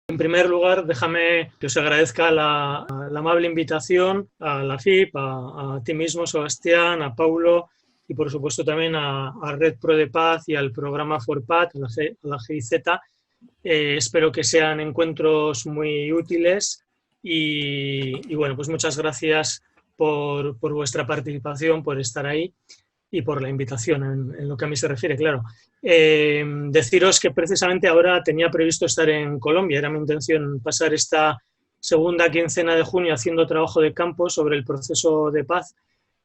En primer lugar, déjame que os agradezca la amable invitación a la FIP, a ti mismo, Sebastián, a Paulo y, por supuesto, también a Red Pro de Paz y al programa ForPaz, a la GIZ. Espero que sean encuentros muy útiles y bueno, pues muchas gracias por vuestra participación, por estar ahí y por la invitación en lo que a mí se refiere, claro. Deciros que precisamente ahora tenía previsto estar en Colombia, era mi intención pasar esta segunda quincena de junio haciendo trabajo de campo sobre el proceso de paz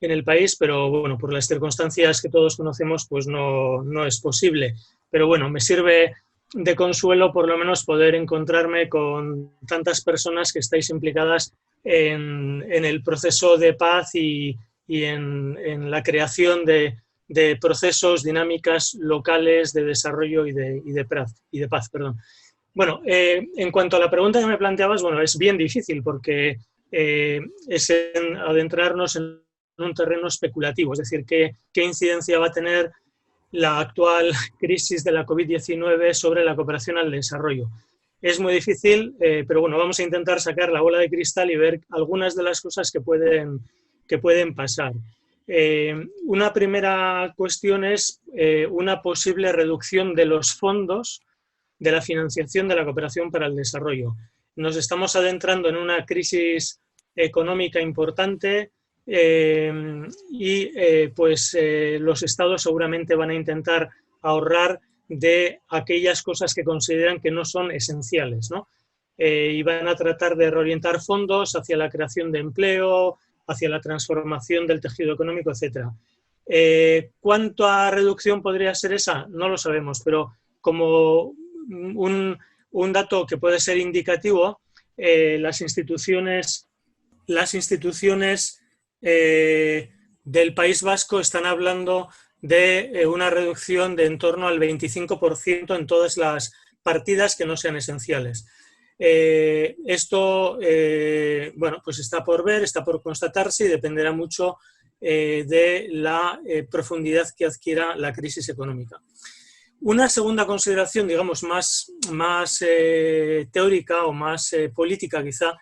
en el país, pero bueno, por las circunstancias que todos conocemos, pues no es posible. Pero bueno, me sirve de consuelo por lo menos poder encontrarme con tantas personas que estáis implicadas en el proceso de paz y en la creación de procesos, dinámicas locales de desarrollo y de paz. Bueno, en cuanto a la pregunta que me planteabas, bueno, es bien difícil porque es adentrarnos en un terreno especulativo, es decir, qué incidencia va a tener la actual crisis de la COVID-19 sobre la cooperación al desarrollo. Es muy difícil, pero bueno, vamos a intentar sacar la bola de cristal y ver algunas de las cosas que pueden pasar. Una primera cuestión es una posible reducción de los fondos de la financiación de la cooperación para el desarrollo. Nos estamos adentrando en una crisis económica importante los estados seguramente van a intentar ahorrar de aquellas cosas que consideran que no son esenciales, ¿no? Y van a tratar de reorientar fondos hacia la creación de empleo, hacia la transformación del tejido económico, etc. ¿Cuánta reducción podría ser esa? No lo sabemos, pero como un dato que puede ser indicativo, las instituciones del País Vasco están hablando de una reducción de en torno al 25% en todas las partidas que no sean esenciales. Esto, bueno, pues está por ver, está por constatarse y dependerá mucho de la profundidad que adquiera la crisis económica. Una segunda consideración, digamos, más teórica o más política quizá,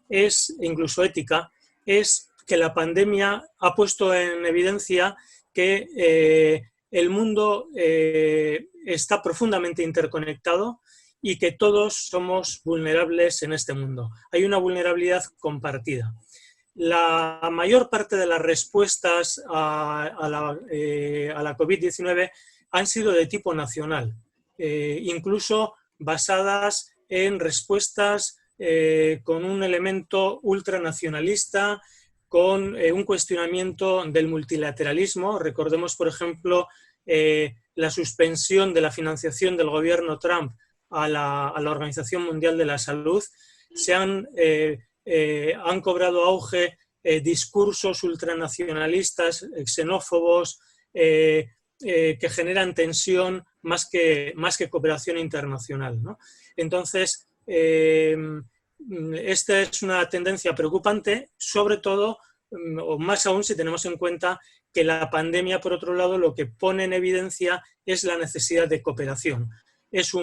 es incluso ética, es que la pandemia ha puesto en evidencia que el mundo está profundamente interconectado y que todos somos vulnerables en este mundo. Hay una vulnerabilidad compartida. La mayor parte de las respuestas a la COVID-19 han sido de tipo nacional, incluso basadas en respuestas con un elemento ultranacionalista, con un cuestionamiento del multilateralismo. Recordemos, por ejemplo, la suspensión de la financiación del gobierno Trump a la Organización Mundial de la Salud. Han cobrado auge discursos ultranacionalistas, xenófobos, que generan tensión más que cooperación internacional, ¿no? Entonces, esta es una tendencia preocupante, sobre todo, o más aún si tenemos en cuenta que la pandemia, por otro lado, lo que pone en evidencia es la necesidad de cooperación. Es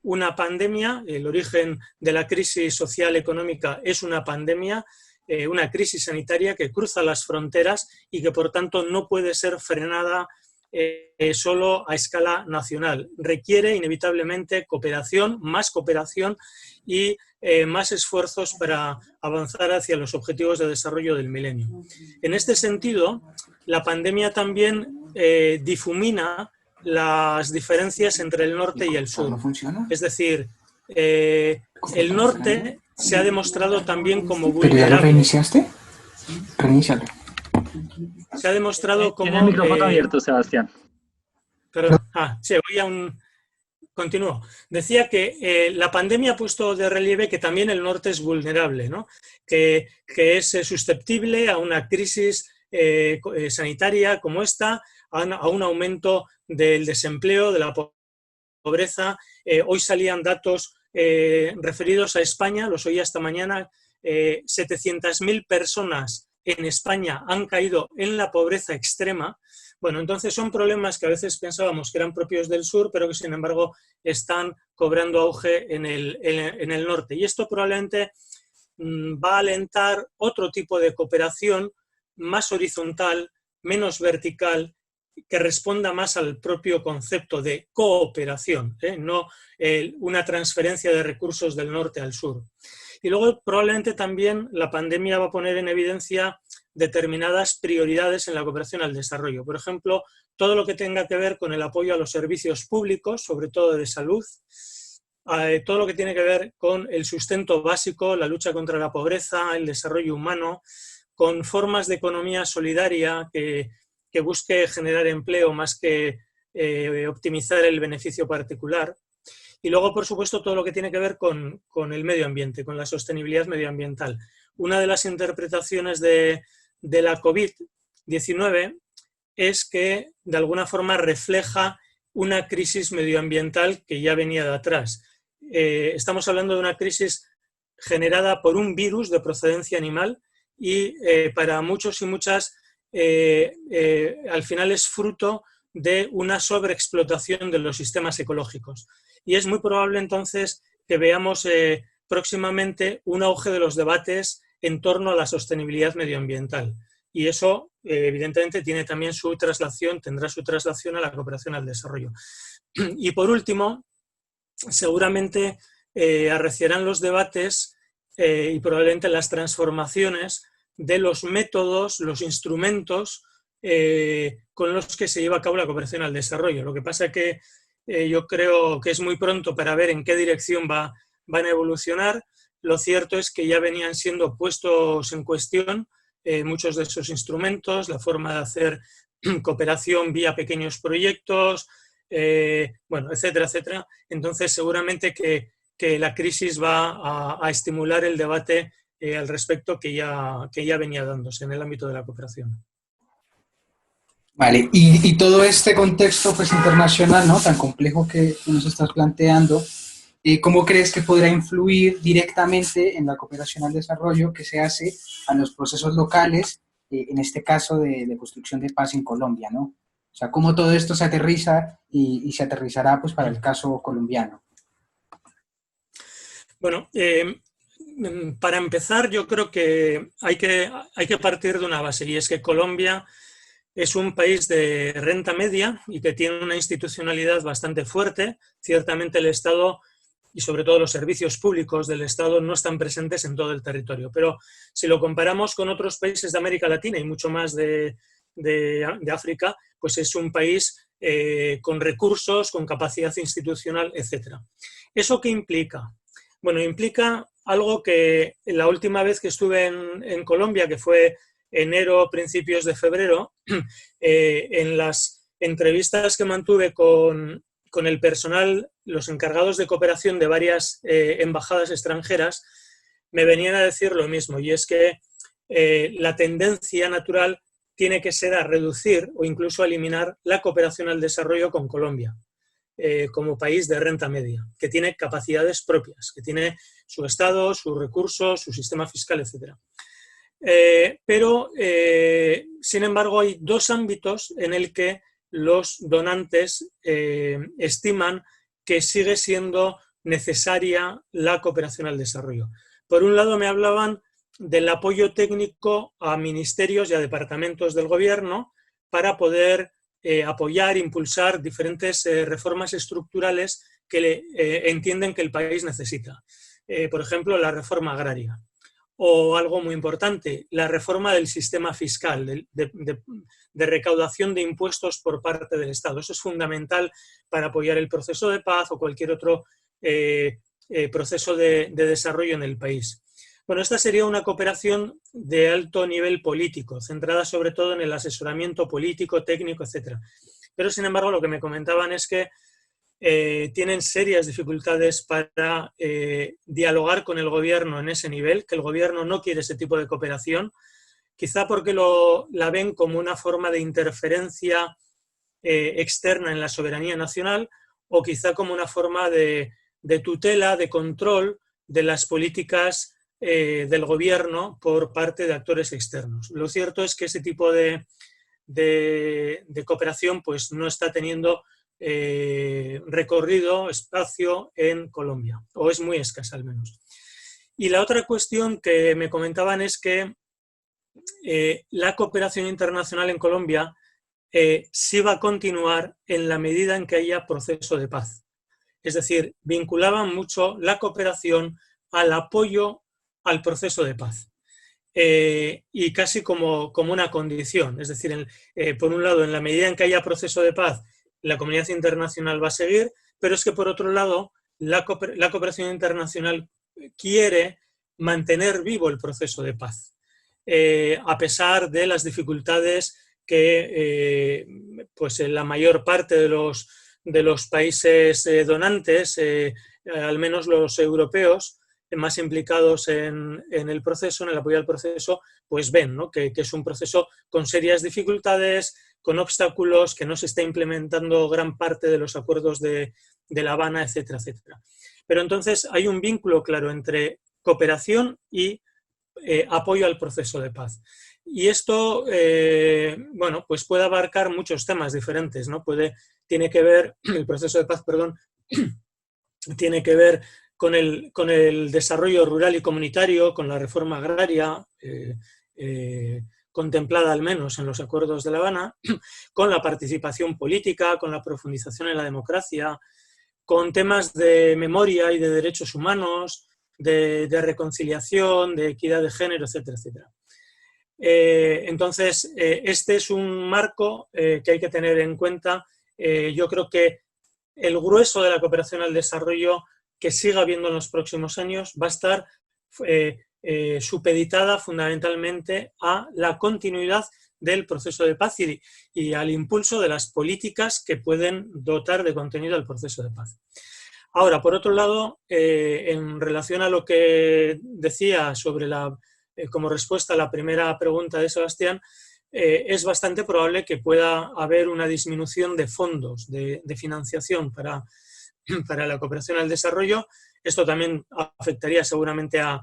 una pandemia, el origen de la crisis social económica es una pandemia, una crisis sanitaria que cruza las fronteras y que por tanto no puede ser frenada solo a escala nacional. Requiere inevitablemente cooperación y más esfuerzos para avanzar hacia los objetivos de desarrollo del milenio. En este sentido, la pandemia también difumina las diferencias entre el norte y el sur. Es decir, el norte se ha demostrado también como vulnerable. ¿Pero ya lo reiniciaste? Reinícialo. Se ha demostrado como... Tiene el micrófono abierto, Sebastián. Perdón. Sí, voy a un... Continúo. Decía que la pandemia ha puesto de relieve que también el norte es vulnerable, ¿no? Que es susceptible a una crisis sanitaria como esta, a un aumento del desempleo, de la pobreza. Hoy salían datos referidos a España, los oí esta mañana, 700.000 personas en España han caído en la pobreza extrema. Bueno, entonces son problemas que a veces pensábamos que eran propios del sur, pero que sin embargo están cobrando auge en el norte. Y esto probablemente va a alentar otro tipo de cooperación más horizontal, menos vertical, que responda más al propio concepto de cooperación, no una transferencia de recursos del norte al sur. Y luego probablemente también la pandemia va a poner en evidencia determinadas prioridades en la cooperación al desarrollo. Por ejemplo, todo lo que tenga que ver con el apoyo a los servicios públicos, sobre todo de salud, todo lo que tiene que ver con el sustento básico, la lucha contra la pobreza, el desarrollo humano, con formas de economía solidaria que busque generar empleo más que optimizar el beneficio particular. Y luego, por supuesto, todo lo que tiene que ver con el medio ambiente, con la sostenibilidad medioambiental. Una de las interpretaciones de la COVID-19 es que, de alguna forma, refleja una crisis medioambiental que ya venía de atrás. Estamos hablando de una crisis generada por un virus de procedencia animal y para muchos y muchas al final es fruto de una sobreexplotación de los sistemas ecológicos. Y es muy probable entonces que veamos próximamente un auge de los debates en torno a la sostenibilidad medioambiental. Y eso, evidentemente, tendrá su traslación a la cooperación al desarrollo. Y por último, seguramente arreciarán los debates y probablemente las transformaciones de los métodos, los instrumentos con los que se lleva a cabo la cooperación al desarrollo. Lo que pasa es que yo creo que es muy pronto para ver en qué dirección van a evolucionar. Lo cierto es que ya venían siendo puestos en cuestión muchos de esos instrumentos, la forma de hacer cooperación vía pequeños proyectos, etcétera, etcétera. Entonces, seguramente que la crisis va a estimular el debate al respecto que ya venía dándose en el ámbito de la cooperación. Vale, y todo este contexto pues, internacional, ¿no? Tan complejo que nos estás planteando, ¿cómo crees que podrá influir directamente en la cooperación al desarrollo que se hace a los procesos locales, en este caso de construcción de paz en Colombia, ¿no? O sea, cómo todo esto se aterriza y se aterrizará pues, para el caso colombiano. Bueno, para empezar, yo creo que hay que partir de una base, y es que Colombia es un país de renta media y que tiene una institucionalidad bastante fuerte. Ciertamente el Estado y sobre todo los servicios públicos del Estado no están presentes en todo el territorio, pero si lo comparamos con otros países de América Latina y mucho más de África, pues es un país con recursos, con capacidad institucional, etc. ¿Eso qué implica? Bueno, implica algo que la última vez que estuve en Colombia, que fue enero, principios de febrero, en las entrevistas que mantuve con el personal, los encargados de cooperación de varias embajadas extranjeras, me venían a decir lo mismo, y es que la tendencia natural tiene que ser a reducir o incluso a eliminar la cooperación al desarrollo con Colombia, como país de renta media, que tiene capacidades propias, que tiene su Estado, sus recursos, su sistema fiscal, etc. Pero, sin embargo, hay dos ámbitos en el que los donantes estiman que sigue siendo necesaria la cooperación al desarrollo. Por un lado, me hablaban del apoyo técnico a ministerios y a departamentos del gobierno para poder apoyar, impulsar diferentes reformas estructurales que entienden que el país necesita. Por ejemplo, la reforma agraria. O algo muy importante, la reforma del sistema fiscal, de recaudación de impuestos por parte del Estado. Eso es fundamental para apoyar el proceso de paz o cualquier otro proceso de desarrollo en el país. Bueno, esta sería una cooperación de alto nivel político, centrada sobre todo en el asesoramiento político, técnico, etc. Pero, sin embargo, lo que me comentaban es que tienen serias dificultades para dialogar con el gobierno en ese nivel, que el gobierno no quiere ese tipo de cooperación, quizá porque la ven como una forma de interferencia externa en la soberanía nacional, o quizá como una forma de tutela, de control de las políticas del gobierno por parte de actores externos. Lo cierto es que ese tipo de de cooperación pues no está teniendo recorrido, espacio en Colombia, o es muy escasa al menos. Y la otra cuestión que me comentaban es que la cooperación internacional en Colombia sí va a continuar en la medida en que haya proceso de paz. Es decir, vinculaban mucho la cooperación al apoyo al proceso de paz. Y casi como una condición. Es decir, por un lado, en la medida en que haya proceso de paz, la comunidad internacional va a seguir, pero es que por otro lado, la cooperación internacional quiere mantener vivo el proceso de paz, a pesar de las dificultades que pues en la mayor parte de los países donantes, al menos los europeos, más implicados en el proceso, en el apoyo al proceso, pues ven, ¿no? que es un proceso con serias dificultades, con obstáculos, que no se está implementando gran parte de los acuerdos de La Habana, etcétera, etcétera. Pero entonces hay un vínculo claro entre cooperación y apoyo al proceso de paz. Y esto, bueno, pues puede abarcar muchos temas diferentes, ¿no? Tiene que ver, el proceso de paz, perdón, tiene que ver con el desarrollo rural y comunitario, con la reforma agraria, contemplada al menos en los acuerdos de La Habana, con la participación política, con la profundización en la democracia, con temas de memoria y de derechos humanos, de reconciliación, de equidad de género, etcétera, etcétera. Entonces, este es un marco que hay que tener en cuenta. Yo creo que el grueso de la cooperación al desarrollo que siga habiendo en los próximos años va a estar supeditada fundamentalmente a la continuidad del proceso de paz y al impulso de las políticas que pueden dotar de contenido al proceso de paz. Ahora, por otro lado, en relación a lo que decía sobre como respuesta a la primera pregunta de Sebastián, es bastante probable que pueda haber una disminución de fondos de financiación para la cooperación al desarrollo. Esto también afectaría seguramente a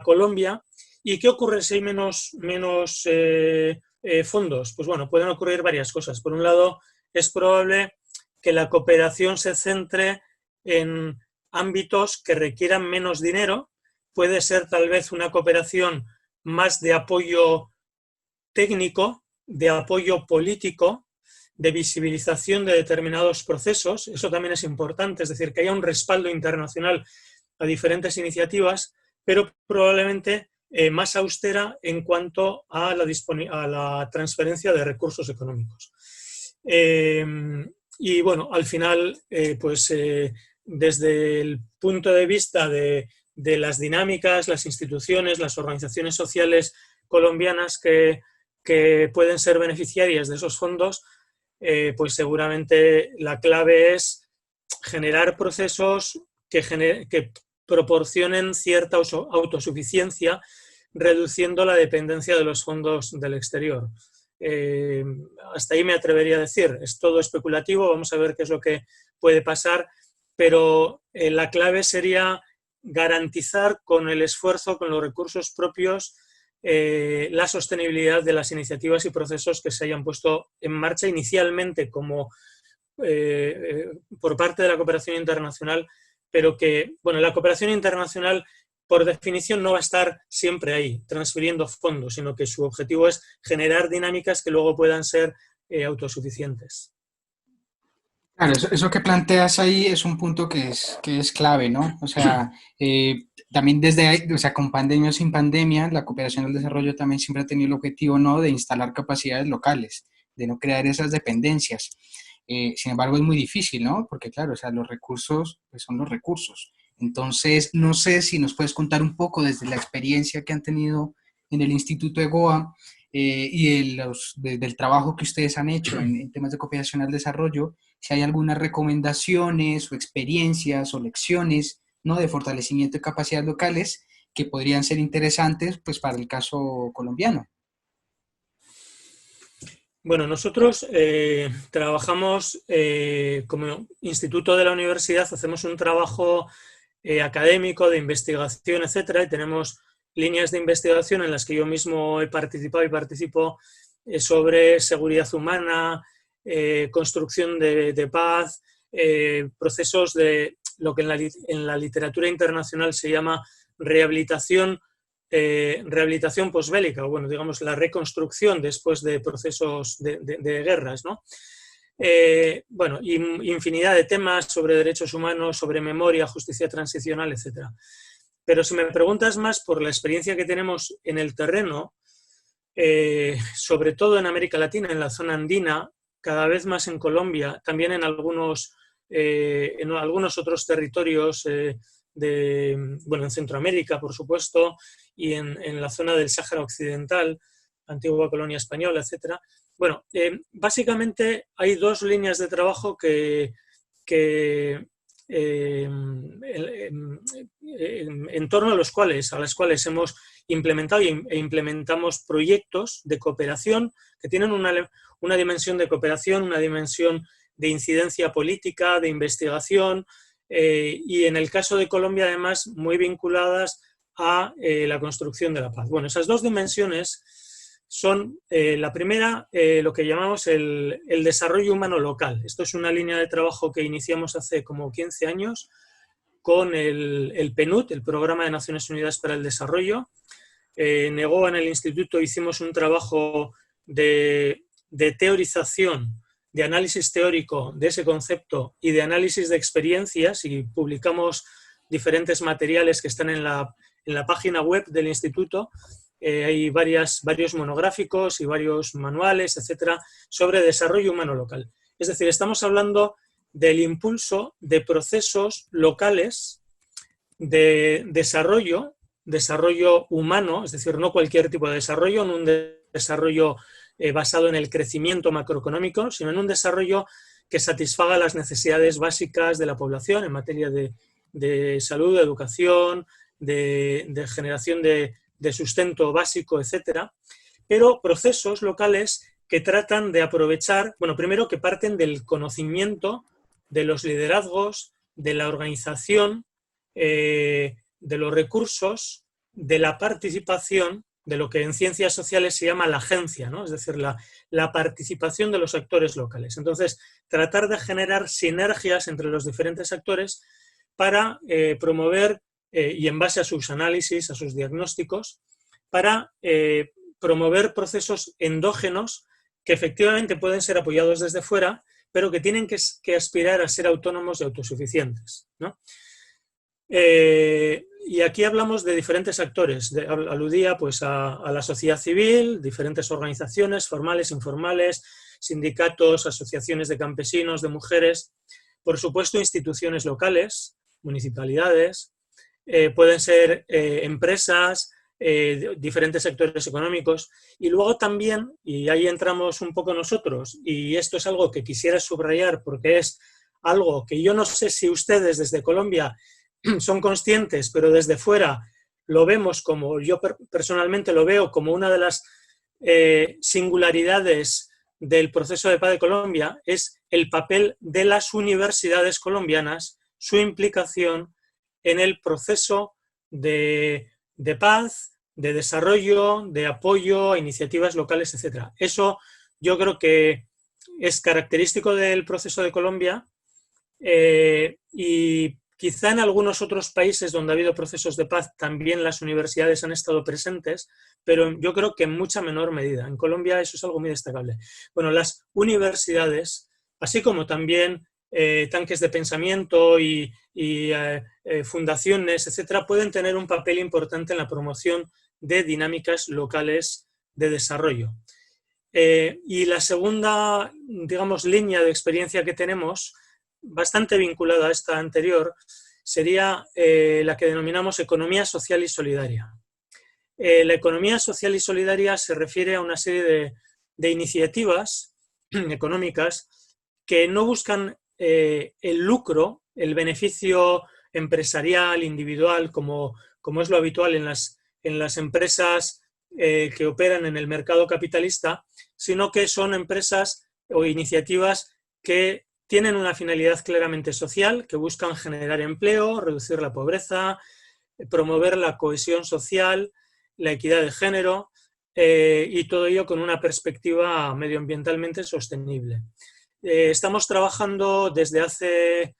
Colombia. ¿Y qué ocurre si hay menos fondos? Pues bueno, pueden ocurrir varias cosas. Por un lado, es probable que la cooperación se centre en ámbitos que requieran menos dinero. Puede ser tal vez una cooperación más de apoyo técnico, de apoyo político, de visibilización de determinados procesos. Eso también es importante, es decir, que haya un respaldo internacional a diferentes iniciativas, pero probablemente más austera en cuanto a la transferencia de recursos económicos. Y bueno, al final, desde el punto de vista de las dinámicas, las instituciones, las organizaciones sociales colombianas que pueden ser beneficiarias de esos fondos, pues seguramente la clave es generar procesos que proporcionen cierta autosuficiencia, reduciendo la dependencia de los fondos del exterior. Hasta ahí me atrevería a decir, es todo especulativo, vamos a ver qué es lo que puede pasar, pero la clave sería garantizar con el esfuerzo, con los recursos propios, la sostenibilidad de las iniciativas y procesos que se hayan puesto en marcha inicialmente como por parte de la cooperación internacional, pero que, bueno, la cooperación internacional por definición no va a estar siempre ahí, transfiriendo fondos, sino que su objetivo es generar dinámicas que luego puedan ser autosuficientes. Claro, eso que planteas ahí es un punto que es clave, ¿no? O sea, también desde ahí, o sea, con pandemia o sin pandemia, la cooperación al desarrollo también siempre ha tenido el objetivo, ¿no?, de instalar capacidades locales, de no crear esas dependencias. Sin embargo, es muy difícil, ¿no? Porque claro, o sea, los recursos, pues son los recursos. Entonces, no sé si nos puedes contar un poco desde la experiencia que han tenido en el Instituto EGOA y del trabajo que ustedes han hecho en temas de cooperación al desarrollo, si hay algunas recomendaciones o experiencias o lecciones, ¿no?, de fortalecimiento de capacidades locales que podrían ser interesantes, pues, para el caso colombiano. Bueno, nosotros trabajamos como instituto de la universidad, hacemos un trabajo académico de investigación, etcétera, y tenemos líneas de investigación en las que yo mismo he participado y participo sobre seguridad humana, construcción de paz, procesos de lo que en la literatura internacional se llama rehabilitación posbélica, o bueno, digamos la reconstrucción después de procesos de guerras, ¿no? Bueno, infinidad de temas sobre derechos humanos, sobre memoria, justicia transicional, etc. Pero si me preguntas más por la experiencia que tenemos en el terreno, sobre todo en América Latina, en la zona andina, cada vez más en Colombia, también en algunos otros territorios bueno, en Centroamérica, por supuesto, y en la zona del Sáhara Occidental, antigua colonia española, etc. Bueno, básicamente hay dos líneas de trabajo en torno a las cuales hemos implementado e implementamos proyectos de cooperación que tienen una dimensión de cooperación, una dimensión de incidencia política, de investigación, y en el caso de Colombia, además, muy vinculadas a la construcción de la paz. Bueno, esas dos dimensiones son, la primera, lo que llamamos el desarrollo humano local. Esto es una línea de trabajo que iniciamos hace como 15 años con el PNUD, el Programa de Naciones Unidas para el Desarrollo. En EGOA, en el instituto, hicimos un trabajo de teorización, de análisis teórico de ese concepto y de análisis de experiencias, y publicamos diferentes materiales que están en la página web del instituto. Hay varios monográficos y varios manuales, etcétera, sobre desarrollo humano local. Es decir, estamos hablando del impulso de procesos locales de desarrollo humano, es decir, no cualquier tipo de desarrollo, no un desarrollo basado en el crecimiento macroeconómico, sino en un desarrollo que satisfaga las necesidades básicas de la población en materia de salud, de educación, de generación de sustento básico, etcétera, pero procesos locales que tratan de aprovechar, bueno, primero que parten del conocimiento, de los liderazgos, de la organización, de los recursos, de la participación, de lo que en ciencias sociales se llama la agencia, ¿no? Es decir, la participación de los actores locales. Entonces, tratar de generar sinergias entre los diferentes actores para promover, y en base a sus análisis, a sus diagnósticos, para promover procesos endógenos que efectivamente pueden ser apoyados desde fuera, pero que tienen que aspirar a ser autónomos y autosuficientes, ¿no? Y aquí hablamos de diferentes actores. Aludía pues a la sociedad civil, diferentes organizaciones formales, informales, sindicatos, asociaciones de campesinos, de mujeres, por supuesto instituciones locales, municipalidades, pueden ser empresas, diferentes sectores económicos, y luego también, y ahí entramos un poco nosotros, y esto es algo que quisiera subrayar porque es algo que yo no sé si ustedes desde Colombia son conscientes, pero desde fuera lo vemos como, yo personalmente lo veo como una de las singularidades del proceso de paz de Colombia, es el papel de las universidades colombianas, su implicación en el proceso de paz, de desarrollo, de apoyo a iniciativas locales, etc. Eso yo creo que es característico del proceso de Colombia, y quizá en algunos otros países donde ha habido procesos de paz también las universidades han estado presentes, pero yo creo que en mucha menor medida. En Colombia eso es algo muy destacable. Bueno, las universidades, así como también tanques de pensamiento y fundaciones, etcétera, pueden tener un papel importante en la promoción de dinámicas locales de desarrollo. Y la segunda, digamos, línea de experiencia que tenemos, bastante vinculada a esta anterior, sería la que denominamos economía social y solidaria. La economía social y solidaria se refiere a una serie de iniciativas económicas que no buscan el lucro, el beneficio empresarial, individual, como es lo habitual en las empresas que operan en el mercado capitalista, sino que son empresas o iniciativas que tienen una finalidad claramente social, que buscan generar empleo, reducir la pobreza, promover la cohesión social, la equidad de género, y todo ello con una perspectiva medioambientalmente sostenible. Estamos trabajando desde hace,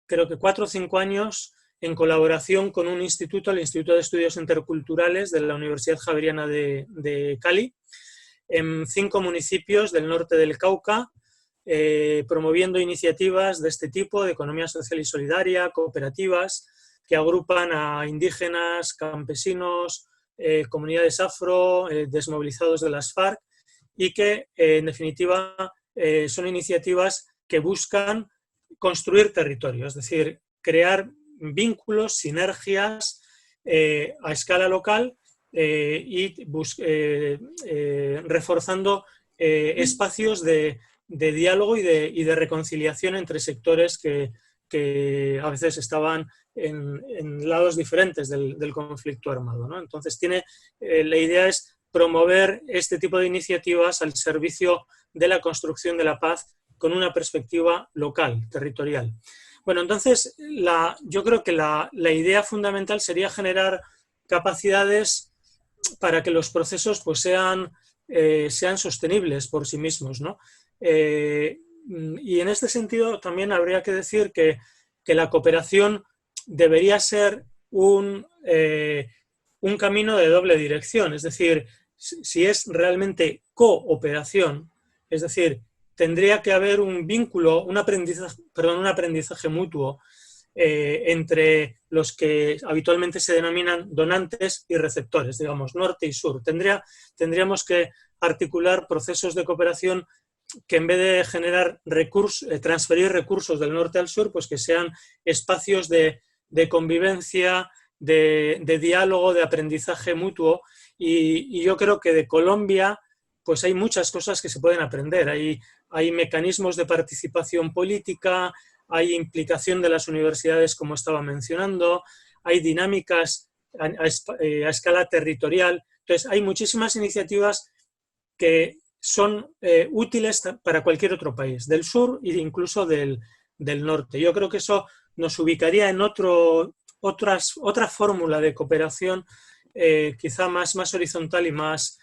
creo que 4 o 5 años, en colaboración con un instituto, el Instituto de Estudios Interculturales de la Universidad Javeriana de Cali, en 5 municipios del norte del Cauca, promoviendo iniciativas de este tipo, de economía social y solidaria, cooperativas, que agrupan a indígenas, campesinos, comunidades afro, desmovilizados de las FARC, y que, en definitiva, son iniciativas que buscan construir territorio, es decir, crear vínculos, sinergias a escala local y reforzando espacios de diálogo y de reconciliación entre sectores que a veces estaban en lados diferentes del conflicto armado, ¿no? Entonces, la idea es promover este tipo de iniciativas al servicio de la construcción de la paz con una perspectiva local, territorial. Bueno, entonces yo creo que la idea fundamental sería generar capacidades para que los procesos pues, sean sostenibles por sí mismos, ¿no? Y en este sentido también habría que decir que la cooperación debería ser un camino de doble dirección, es decir, si es realmente cooperación, es decir, tendría que haber un vínculo, un aprendizaje mutuo entre los que habitualmente se denominan donantes y receptores, digamos, norte y sur. Tendríamos que articular procesos de cooperación que en vez de generar transferir recursos del norte al sur, pues que sean espacios de convivencia, de diálogo, de aprendizaje mutuo. Y yo creo que de Colombia pues hay muchas cosas que se pueden aprender. Hay mecanismos de participación política, hay implicación de las universidades, como estaba mencionando, hay dinámicas a escala territorial. Entonces, hay muchísimas iniciativas que son útiles para cualquier otro país, del sur e incluso del norte. Yo creo que eso nos ubicaría en otra fórmula de cooperación quizá más horizontal y más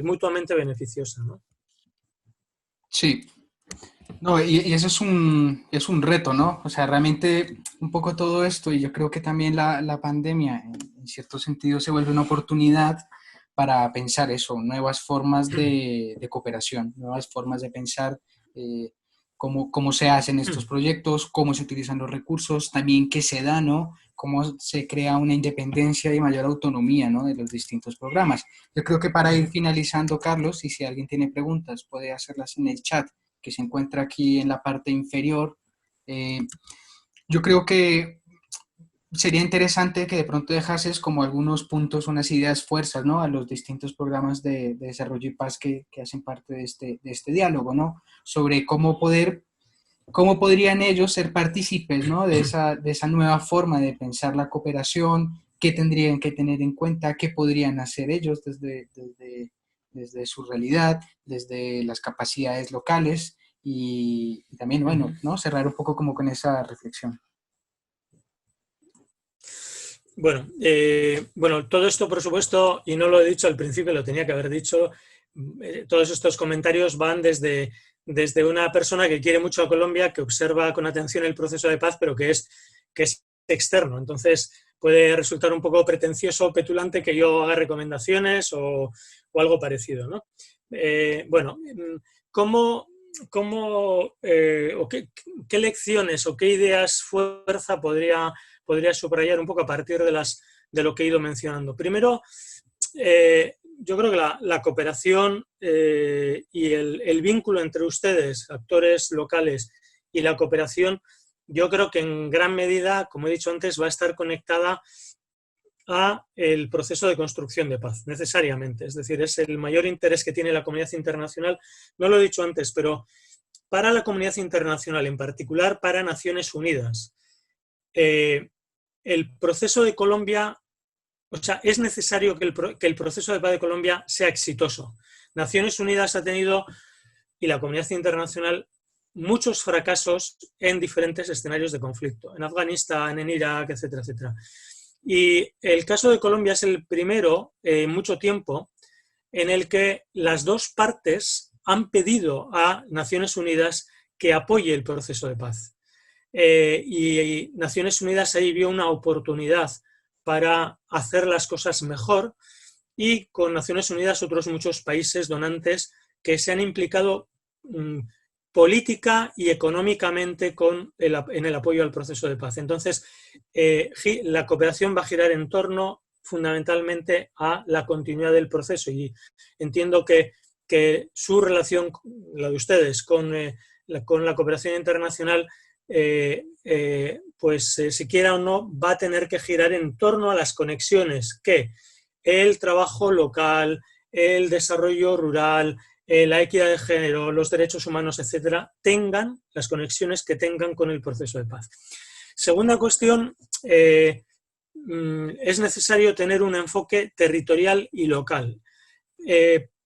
mutuamente beneficiosa, ¿no? Sí. No, y eso es un reto, ¿no? O sea, realmente un poco todo esto, y yo creo que también la pandemia, en cierto sentido, se vuelve una oportunidad para pensar eso, nuevas formas de cooperación, nuevas formas de pensar cómo se hacen estos proyectos, cómo se utilizan los recursos, también qué se da, ¿no? Cómo se crea una independencia y mayor autonomía, ¿no? De los distintos programas. Yo creo que para ir finalizando, Carlos, y si alguien tiene preguntas, puede hacerlas en el chat que se encuentra aquí en la parte inferior. Yo creo que sería interesante que de pronto dejases como algunos puntos, unas ideas, fuerzas, ¿no? A los distintos programas de desarrollo y paz que hacen parte de este diálogo, ¿no? Sobre cómo podrían ellos ser partícipes, ¿no? de esa nueva forma de pensar la cooperación, qué tendrían que tener en cuenta, qué podrían hacer ellos desde su realidad, desde las capacidades locales y también, bueno, ¿no? Cerrar un poco como con esa reflexión. Bueno, todo esto, por supuesto, y no lo he dicho al principio, lo tenía que haber dicho, todos estos comentarios van desde una persona que quiere mucho a Colombia, que observa con atención el proceso de paz, pero que es externo. Entonces, puede resultar un poco pretencioso o petulante que yo haga recomendaciones o algo parecido, ¿no? Bueno, ¿qué lecciones o qué ideas fuerza podría subrayar un poco a partir de lo que he ido mencionando? Primero, yo creo que la cooperación y el vínculo entre ustedes, actores locales, y la cooperación, yo creo que en gran medida, como he dicho antes, va a estar conectada a el proceso de construcción de paz, necesariamente. Es decir, es el mayor interés que tiene la comunidad internacional. No lo he dicho antes, pero para la comunidad internacional, en particular para Naciones Unidas, el proceso de Colombia, o sea, es necesario que el proceso de paz de Colombia sea exitoso. Naciones Unidas ha tenido, y la comunidad internacional, muchos fracasos en diferentes escenarios de conflicto, en Afganistán, en Irak, etcétera, etcétera. Y el caso de Colombia es el primero en mucho tiempo en el que las dos partes han pedido a Naciones Unidas que apoye el proceso de paz. Y Naciones Unidas ahí vio una oportunidad para hacer las cosas mejor, y con Naciones Unidas otros muchos países donantes que se han implicado política y económicamente en el apoyo al proceso de paz. Entonces, la cooperación va a girar en torno fundamentalmente a la continuidad del proceso, y entiendo que su relación, la de ustedes, con la cooperación internacional, pues si quiera o no, va a tener que girar en torno a las conexiones que el trabajo local, el desarrollo rural, la equidad de género, los derechos humanos, etcétera, tengan las conexiones que tengan con el proceso de paz. Segunda cuestión, es necesario tener un enfoque territorial y local,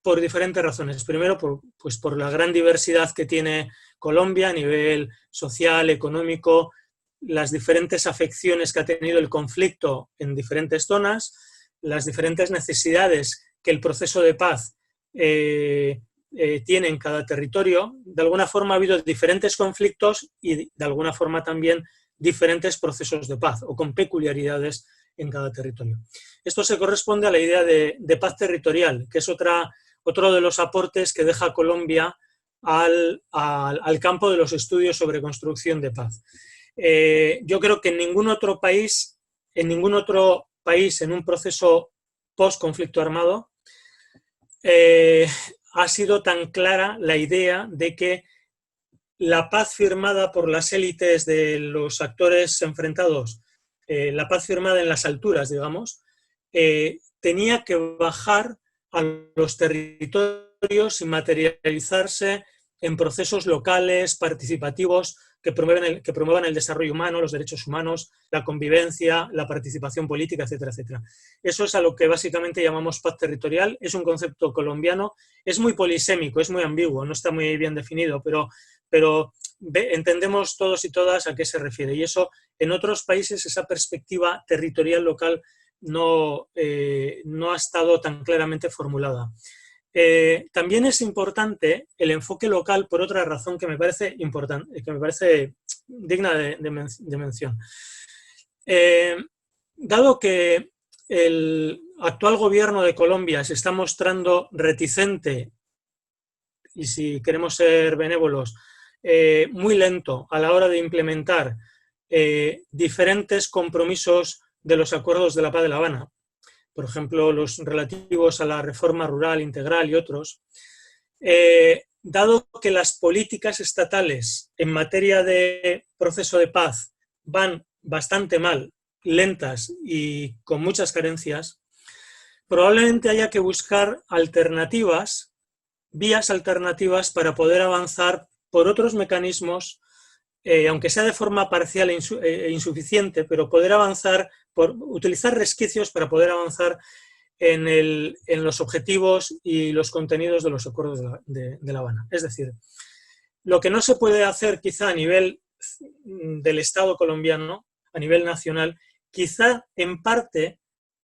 por diferentes razones. Primero, por la gran diversidad que tiene Colombia a nivel social, económico, las diferentes afecciones que ha tenido el conflicto en diferentes zonas, las diferentes necesidades que el proceso de paz tiene en cada territorio. De alguna forma ha habido diferentes conflictos y de alguna forma también diferentes procesos de paz, o con peculiaridades en cada territorio. Esto se corresponde a la idea de paz territorial, que es otro de los aportes que deja Colombia al campo de los estudios sobre construcción de paz. Yo creo que en ningún otro país en un proceso post-conflicto armado ha sido tan clara la idea de que la paz firmada por las élites de los actores enfrentados, la paz firmada en las alturas, digamos, tenía que bajar a los territorios y materializarse en procesos locales, participativos, que promuevan el desarrollo humano, los derechos humanos, la convivencia, la participación política, etcétera, etcétera. Eso es a lo que básicamente llamamos paz territorial. Es un concepto colombiano, es muy polisémico, es muy ambiguo, no está muy bien definido, pero entendemos todos y todas a qué se refiere. Y eso, en otros países, esa perspectiva territorial local no ha estado tan claramente formulada. También es importante el enfoque local por otra razón que me parece importante, que me parece digna de mención. Dado que el actual gobierno de Colombia se está mostrando reticente, y si queremos ser benévolos, muy lento a la hora de implementar diferentes compromisos de los acuerdos de la Paz de La Habana, por ejemplo, los relativos a la reforma rural integral y otros, dado que las políticas estatales en materia de proceso de paz van bastante mal, lentas y con muchas carencias, probablemente haya que buscar alternativas, vías alternativas para poder avanzar por otros mecanismos, aunque sea de forma parcial e insuficiente, pero poder avanzar, utilizar resquicios para poder avanzar en los objetivos y los contenidos de los acuerdos de La Habana. Es decir, lo que no se puede hacer quizá a nivel del Estado colombiano, a nivel nacional, quizá en parte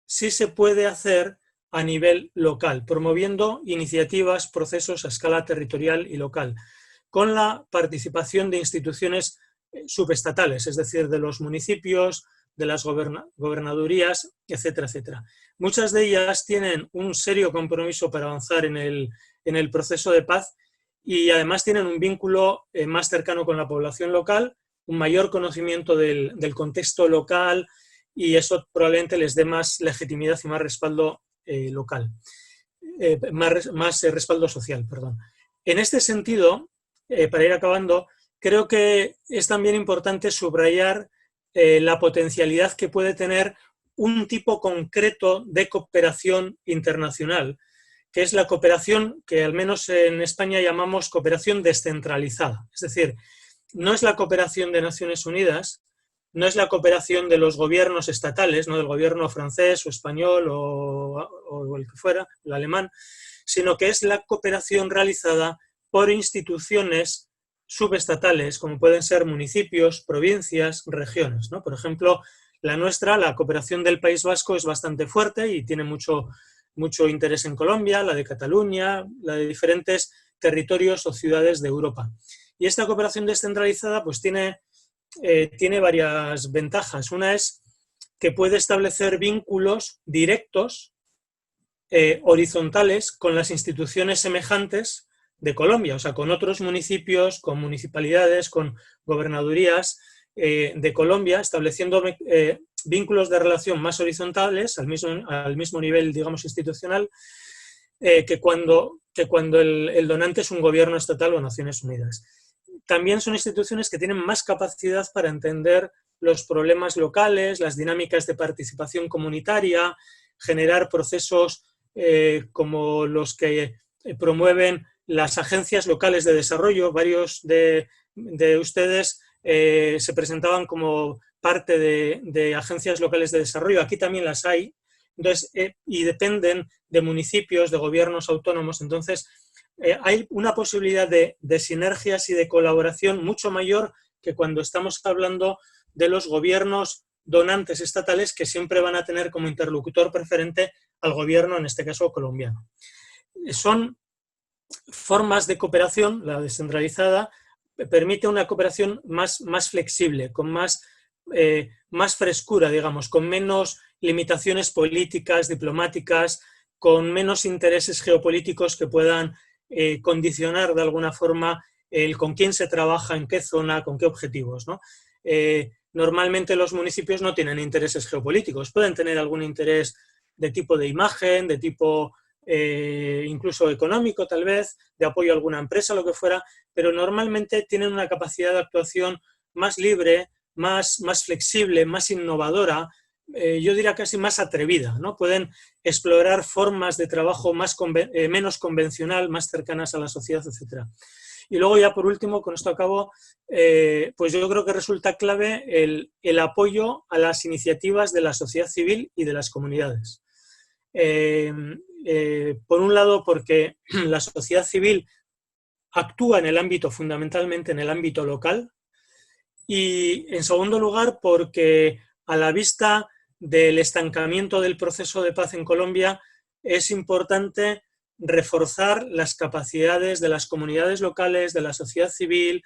sí se puede hacer a nivel local, promoviendo iniciativas, procesos a escala territorial y local, con la participación de instituciones subestatales, es decir, de los municipios, de las gobernadurías, etcétera, etcétera. Muchas de ellas tienen un serio compromiso para avanzar en el proceso de paz, y además tienen un vínculo más cercano con la población local, un mayor conocimiento del contexto local, y eso probablemente les dé más legitimidad y más respaldo local, más respaldo social, perdón. En este sentido, para ir acabando, creo que es también importante subrayar la potencialidad que puede tener un tipo concreto de cooperación internacional, que es la cooperación que al menos en España llamamos cooperación descentralizada. Es decir, no es la cooperación de Naciones Unidas, no es la cooperación de los gobiernos estatales, no del gobierno francés o español o el que fuera, el alemán, sino que es la cooperación realizada por instituciones subestatales, como pueden ser municipios, provincias, regiones, ¿no? Por ejemplo, la nuestra, la cooperación del País Vasco, es bastante fuerte y tiene mucho mucho interés en Colombia, la de Cataluña, la de diferentes territorios o ciudades de Europa. Y esta cooperación descentralizada pues tiene varias ventajas. Una es que puede establecer vínculos directos, horizontales, con las instituciones semejantes de Colombia, o sea, con otros municipios, con municipalidades, con gobernadurías de Colombia, estableciendo vínculos de relación más horizontales, al mismo nivel, digamos, institucional, que cuando el donante es un gobierno estatal o Naciones Unidas. También son instituciones que tienen más capacidad para entender los problemas locales, las dinámicas de participación comunitaria, generar procesos como los que promueven las agencias locales de desarrollo. Varios de ustedes se presentaban como parte de agencias locales de desarrollo. Aquí también las hay. Entonces, y dependen de municipios, de gobiernos autónomos. Entonces, hay una posibilidad de sinergias y de colaboración mucho mayor que cuando estamos hablando de los gobiernos donantes estatales, que siempre van a tener como interlocutor preferente al gobierno, en este caso colombiano. Son formas de cooperación, la descentralizada permite una cooperación más flexible, con más frescura, digamos, con menos limitaciones políticas, diplomáticas, con menos intereses geopolíticos que puedan condicionar de alguna forma el con quién se trabaja, en qué zona, con qué objetivos, ¿no? Normalmente los municipios no tienen intereses geopolíticos, pueden tener algún interés de tipo de imagen, de tipo incluso económico tal vez, de apoyo a alguna empresa, lo que fuera, pero normalmente tienen una capacidad de actuación más libre, más flexible, más innovadora, yo diría casi más atrevida, ¿no? Pueden explorar formas de trabajo menos convencional, más cercanas a la sociedad, etc. Y luego ya por último, con esto acabo, pues yo creo que resulta clave el apoyo a las iniciativas de la sociedad civil y de las comunidades. Por un lado, porque la sociedad civil actúa en el ámbito, fundamentalmente en el ámbito local, y en segundo lugar, porque a la vista del estancamiento del proceso de paz en Colombia, es importante reforzar las capacidades de las comunidades locales, de la sociedad civil,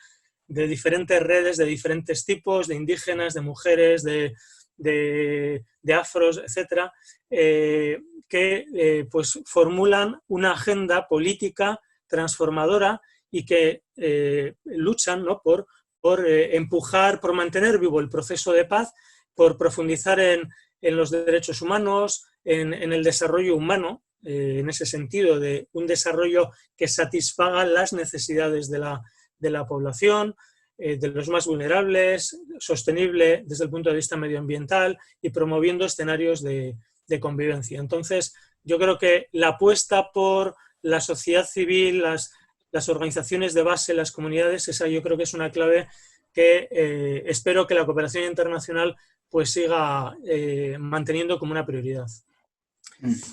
de diferentes redes, de diferentes tipos, de indígenas, de mujeres, de afros, etcétera, que pues formulan una agenda política transformadora y que luchan, ¿no?, por empujar, por mantener vivo el proceso de paz, por profundizar en los derechos humanos, en el desarrollo humano, en ese sentido de un desarrollo que satisfaga las necesidades de la población, de los más vulnerables, sostenible desde el punto de vista medioambiental y promoviendo escenarios de convivencia. Entonces, yo creo que la apuesta por la sociedad civil, las organizaciones de base, las comunidades, esa yo creo que es una clave que espero que la cooperación internacional pues siga manteniendo como una prioridad.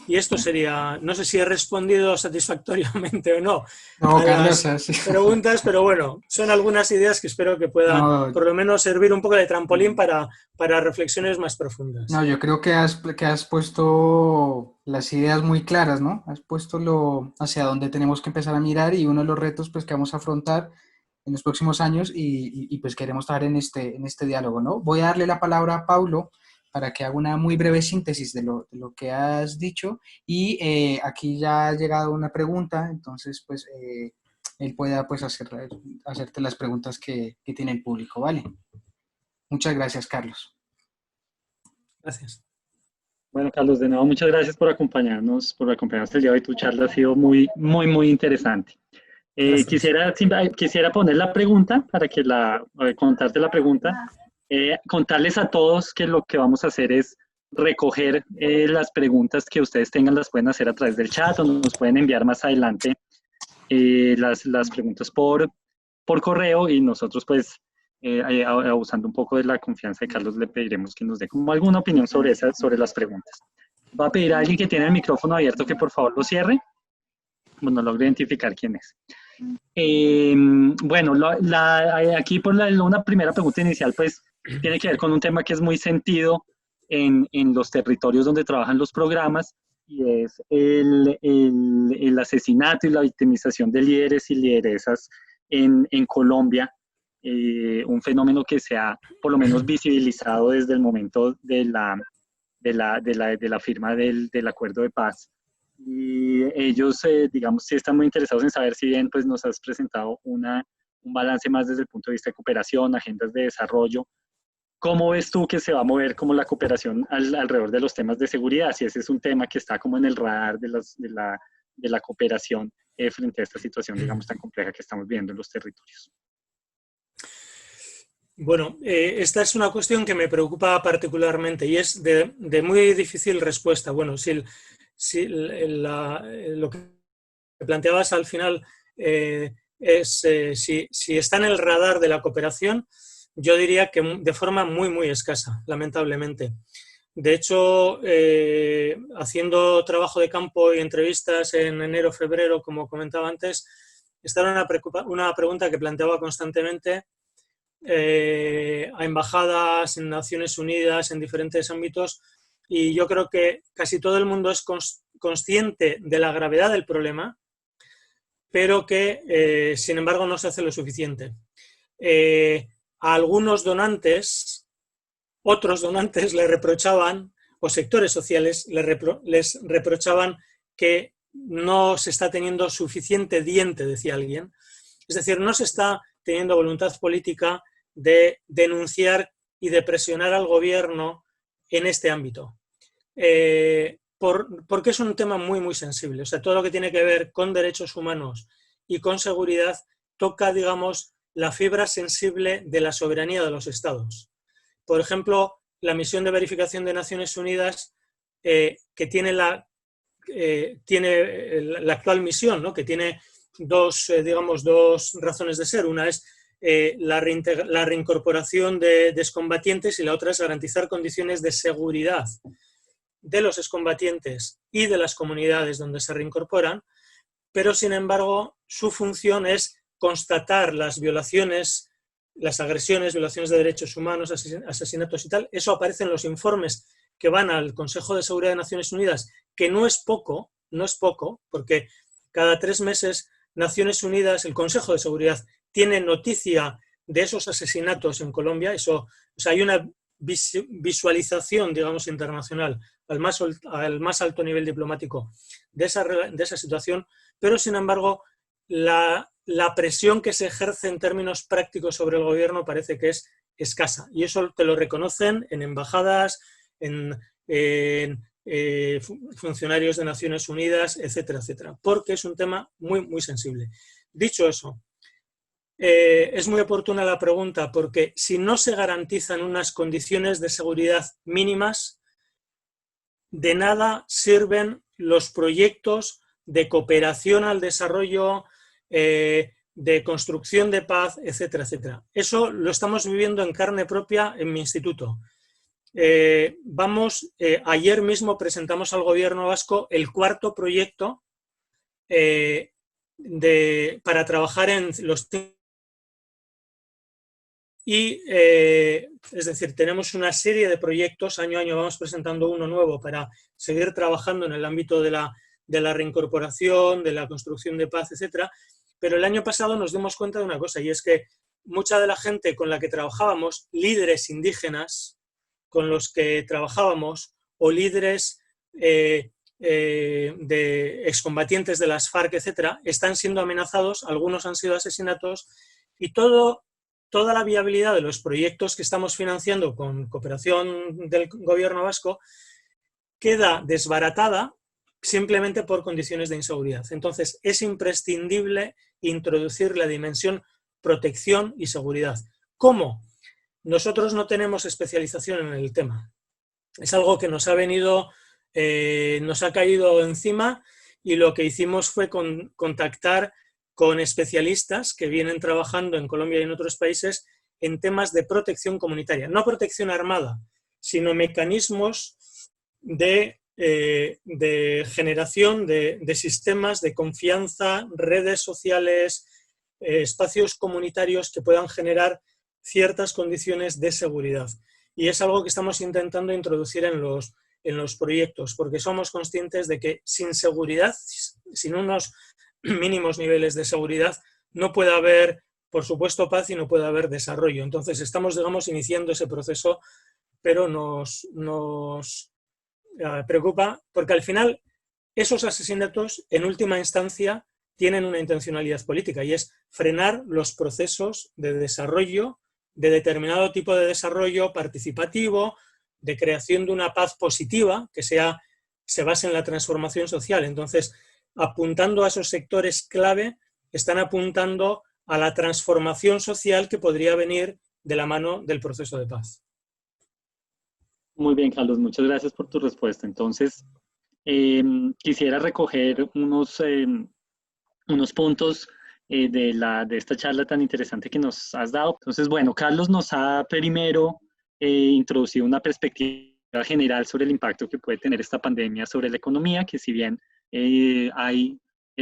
Y esto sería, no sé si he respondido satisfactoriamente o no, no, a Carlos, las preguntas, pero bueno, son algunas ideas que espero que puedan por lo menos servir un poco de trampolín para reflexiones más profundas. No, yo creo que has puesto las ideas muy claras, ¿no? Has puesto hacia dónde tenemos que empezar a mirar y uno de los retos pues, que vamos a afrontar en los próximos años y pues queremos estar en este diálogo, ¿no? Voy a darle la palabra a Paulo para que haga una muy breve síntesis de lo que has dicho y aquí ya ha llegado una pregunta, entonces pues él pueda pues hacerte las preguntas que tiene el público, ¿vale? Muchas gracias, Carlos. Gracias. Bueno, Carlos, de nuevo, muchas gracias por acompañarnos el día de hoy. Tu charla ha sido muy interesante. Quisiera poner la pregunta para que contarte la pregunta. Contarles a todos que lo que vamos a hacer es recoger las preguntas que ustedes tengan, las pueden hacer a través del chat o nos pueden enviar más adelante las preguntas por correo y nosotros pues abusando un poco de la confianza de Carlos le pediremos que nos dé como alguna opinión sobre las preguntas. Va a pedir a alguien que tiene el micrófono abierto que por favor lo cierre. Bueno, logro identificar quién es. Bueno, aquí por una primera pregunta inicial pues tiene que ver con un tema que es muy sentido en los territorios donde trabajan los programas y es el asesinato y la victimización de líderes y lideresas en Colombia, un fenómeno que se ha por lo menos visibilizado desde el momento de la firma del acuerdo de paz. Y ellos, digamos, sí están muy interesados en saber, si bien pues, nos has presentado un balance más desde el punto de vista de cooperación, agendas de desarrollo. ¿Cómo ves tú que se va a mover como la cooperación alrededor de los temas de seguridad? Si ese es un tema que está como en el radar de la cooperación frente a esta situación, digamos, tan compleja que estamos viendo en los territorios. Bueno, esta es una cuestión que me preocupa particularmente y es de muy difícil respuesta. Bueno, lo que planteabas al final es si está en el radar de la cooperación, yo diría que de forma muy, muy escasa, lamentablemente. De hecho, haciendo trabajo de campo y entrevistas en enero, febrero, como comentaba antes, esta era una pregunta que planteaba constantemente a embajadas en Naciones Unidas, en diferentes ámbitos, y yo creo que casi todo el mundo es consciente de la gravedad del problema, pero que, sin embargo, no se hace lo suficiente. A algunos donantes, otros donantes le reprochaban, o sectores sociales les reprochaban que no se está teniendo suficiente diente, decía alguien. Es decir, no se está teniendo voluntad política de denunciar y de presionar al gobierno en este ámbito. Porque es un tema muy, muy sensible. O sea, todo lo que tiene que ver con derechos humanos y con seguridad toca, digamos, la fibra sensible de la soberanía de los estados. Por ejemplo, la misión de verificación de Naciones Unidas, que tiene la actual misión, ¿no? Que tiene dos razones de ser. Una es la reincorporación de excombatientes y la otra es garantizar condiciones de seguridad de los excombatientes y de las comunidades donde se reincorporan, pero sin embargo su función es constatar las violaciones, las agresiones, violaciones de derechos humanos, asesinatos y tal. Eso aparece en los informes que van al Consejo de Seguridad de Naciones Unidas, que no es poco, porque cada 3 meses Naciones Unidas, el Consejo de Seguridad, tiene noticia de esos asesinatos en Colombia. O sea, hay una visualización, digamos, internacional al más alto nivel diplomático de esa situación, pero sin embargo la presión que se ejerce en términos prácticos sobre el gobierno parece que es escasa, y eso te lo reconocen en embajadas, en funcionarios de Naciones Unidas, etcétera, etcétera, porque es un tema muy, muy sensible. Dicho eso, es muy oportuna la pregunta, porque si no se garantizan unas condiciones de seguridad mínimas, de nada sirven los proyectos de cooperación al desarrollo, de construcción de paz, etcétera, etcétera. Eso lo estamos viviendo en carne propia en mi instituto. Ayer mismo presentamos al gobierno vasco el 4º proyecto para trabajar en los... Y, es decir, tenemos una serie de proyectos, año a año vamos presentando uno nuevo para seguir trabajando en el ámbito de la reincorporación, de la construcción de paz, etcétera. Pero el año pasado nos dimos cuenta de una cosa, y es que mucha de la gente con la que trabajábamos, líderes indígenas con los que trabajábamos, o líderes de excombatientes de las FARC, etcétera, están siendo amenazados, algunos han sido asesinatos, y toda la viabilidad de los proyectos que estamos financiando con cooperación del gobierno vasco queda desbaratada simplemente por condiciones de inseguridad. Entonces, es imprescindible introducir la dimensión protección y seguridad. ¿Cómo? Nosotros no tenemos especialización en el tema. Es algo que nos ha caído encima, y lo que hicimos fue contactar con especialistas que vienen trabajando en Colombia y en otros países en temas de protección comunitaria. No protección armada, sino mecanismos de generación de sistemas de confianza, redes sociales, espacios comunitarios que puedan generar ciertas condiciones de seguridad. Y es algo que estamos intentando introducir en en los proyectos, porque somos conscientes de que sin seguridad, sin unos mínimos niveles de seguridad, no puede haber, por supuesto, paz y no puede haber desarrollo. Entonces estamos, digamos, iniciando ese proceso, pero nos preocupa porque al final esos asesinatos, en última instancia, tienen una intencionalidad política y es frenar los procesos de desarrollo, de determinado tipo de desarrollo participativo, de creación de una paz positiva que se base en la transformación social. Entonces, apuntando a esos sectores clave, están apuntando a la transformación social que podría venir de la mano del proceso de paz. Muy bien, Carlos, muchas gracias por tu respuesta. Entonces, quisiera recoger unos puntos de esta charla tan interesante que nos has dado. Entonces, bueno, Carlos nos ha primero introducido una perspectiva general sobre el impacto que puede tener esta pandemia sobre la economía, que si bien hay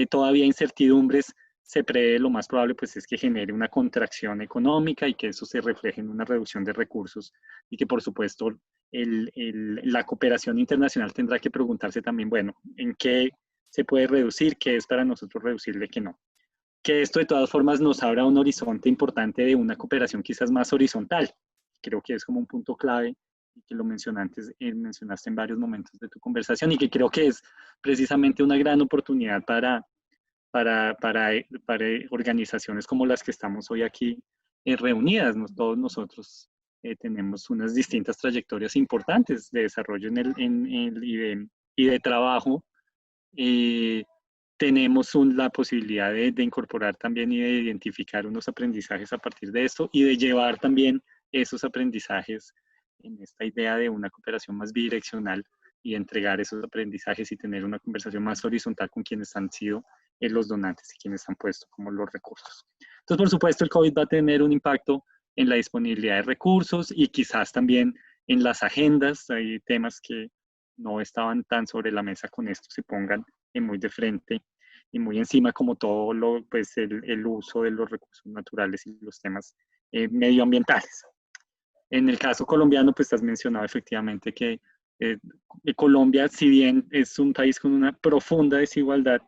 todavía incertidumbres, se prevé lo más probable pues es que genere una contracción económica y que eso se refleje en una reducción de recursos y que por supuesto la cooperación internacional tendrá que preguntarse también, bueno, ¿en qué se puede reducir? ¿Qué es para nosotros reducible? ¿Qué no? Que esto de todas formas nos abra un horizonte importante de una cooperación quizás más horizontal. Creo que es como un punto clave y que lo mencionaste en varios momentos de tu conversación y que creo que es precisamente una gran oportunidad para organizaciones como las que estamos hoy aquí reunidas. Todos nosotros tenemos unas distintas trayectorias importantes de desarrollo y de trabajo. Tenemos la posibilidad de incorporar también y de identificar unos aprendizajes a partir de esto y de llevar también esos aprendizajes en esta idea de una cooperación más bidireccional y entregar esos aprendizajes y tener una conversación más horizontal con quienes han sido los donantes y quienes han puesto como los recursos. Entonces, por supuesto, el COVID va a tener un impacto en la disponibilidad de recursos y quizás también en las agendas. Hay temas que no estaban tan sobre la mesa con esto, se pongan muy de frente y muy encima como todo pues el uso de los recursos naturales y los temas medioambientales. En el caso colombiano, pues has mencionado efectivamente que Colombia, si bien es un país con una profunda desigualdad,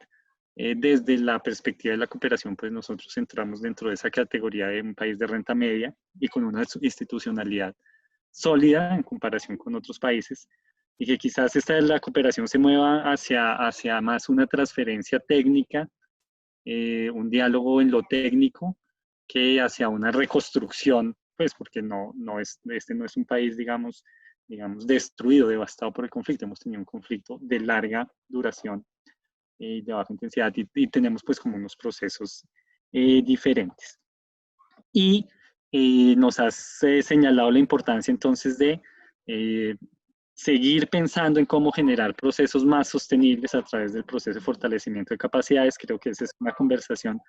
desde la perspectiva de la cooperación, pues nosotros entramos dentro de esa categoría de un país de renta media y con una institucionalidad sólida en comparación con otros países y que quizás la cooperación se mueva hacia más una transferencia técnica, un diálogo en lo técnico, que hacia una reconstrucción, pues porque este no es un país, digamos, destruido, devastado por el conflicto. Hemos tenido un conflicto de larga duración y de baja intensidad y tenemos pues como unos procesos diferentes. Y nos has señalado la importancia entonces de seguir pensando en cómo generar procesos más sostenibles a través del proceso de fortalecimiento de capacidades. Creo que esa es una conversación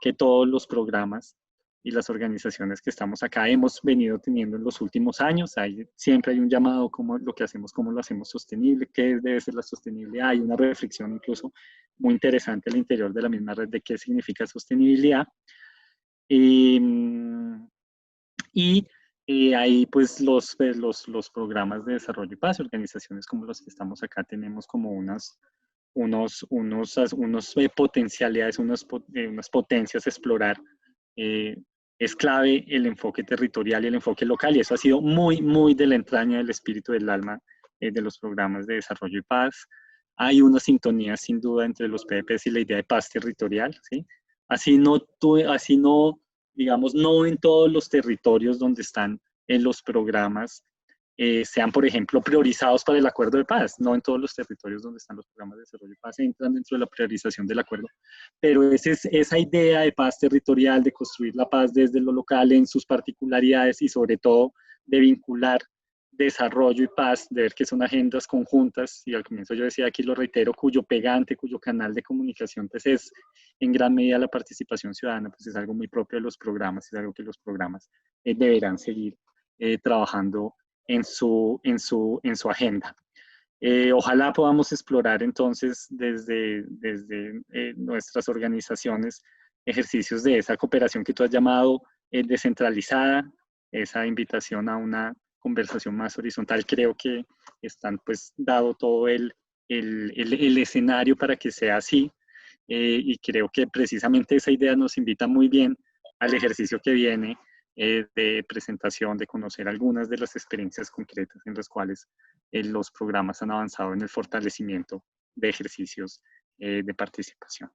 que todos los programas y las organizaciones que estamos acá hemos venido teniendo en los últimos años. Siempre hay un llamado, cómo lo que hacemos, cómo lo hacemos sostenible, qué debe ser la sostenibilidad. Hay una reflexión incluso muy interesante al interior de la misma red de qué significa sostenibilidad. Ahí pues los programas de desarrollo y paz, organizaciones como los que estamos acá, tenemos como unas potencialidades, unas potencias a explorar. Es clave el enfoque territorial y el enfoque local, y eso ha sido muy, muy de la entraña del espíritu del alma de los programas de desarrollo y paz. Hay una sintonía sin duda entre los PDPs y la idea de paz territorial, ¿sí? Así no, digamos, no en todos los territorios donde están en los programas sean, por ejemplo, priorizados para el acuerdo de paz. No en todos los territorios donde están los programas de desarrollo de paz entran dentro de la priorización del acuerdo. Pero esa idea de paz territorial, de construir la paz desde lo local en sus particularidades y sobre todo de vincular desarrollo y paz, de ver que son agendas conjuntas, y al comienzo yo decía, aquí lo reitero, cuyo pegante, cuyo canal de comunicación pues es en gran medida la participación ciudadana, pues es algo muy propio de los programas, es algo que los programas deberán seguir trabajando en su agenda. Ojalá podamos explorar entonces desde nuestras organizaciones ejercicios de esa cooperación que tú has llamado descentralizada, esa invitación a una conversación más horizontal. Creo que están pues dado todo el escenario para que sea así, y creo que precisamente esa idea nos invita muy bien al ejercicio que viene de presentación, de conocer algunas de las experiencias concretas en las cuales los programas han avanzado en el fortalecimiento de ejercicios de participación.